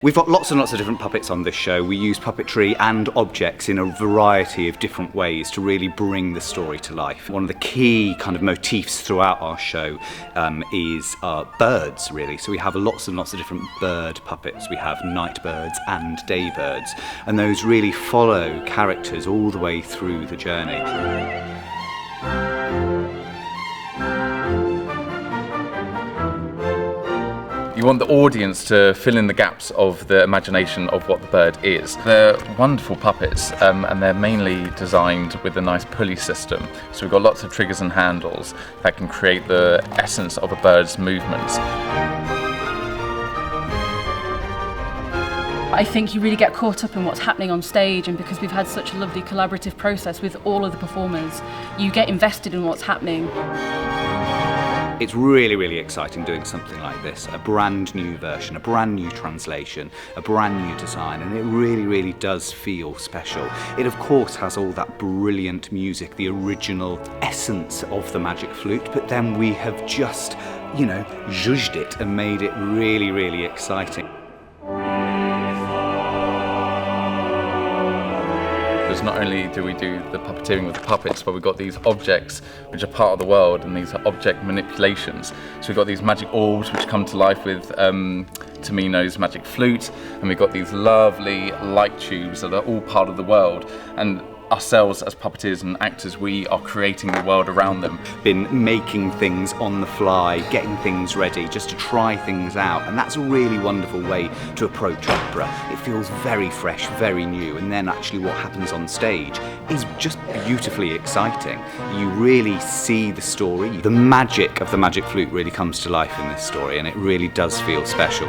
We've got lots and lots of different puppets on this show. We use puppetry and objects in a variety of different ways to really bring the story to life. One of the key kind of motifs throughout our show is birds, really. So we have lots and lots of different bird puppets. We have night birds and day birds, and those really follow characters all the way through the journey. You want the audience to fill in the gaps of the imagination of what the bird is. They're wonderful puppets, and they're mainly designed with a nice pulley system. So we've got lots of triggers and handles that can create the essence of a bird's movements. I think you really get caught up in what's happening on stage, and because we've had such a lovely collaborative process with all of the performers, you get invested in what's happening. It's really, really exciting doing something like this, a brand new version, a brand new translation, a brand new design, and it really, really does feel special. It of course has all that brilliant music, the original essence of the Magic Flute, but then we have just, zhuzhed it and made it really, really exciting. Because not only do we do the puppeteering with the puppets, but we've got these objects which are part of the world, and these are object manipulations. So we've got these magic orbs which come to life with Tamino's Magic Flute, and we've got these lovely light tubes that are all part of the world. And ourselves as puppeteers and actors, we are creating the world around them. Been making things on the fly, getting things ready, just to try things out, and that's a really wonderful way to approach opera. It feels very fresh, very new, and then actually what happens on stage is just beautifully exciting. You really see the story. The magic of the Magic Flute really comes to life in this story, and it really does feel special.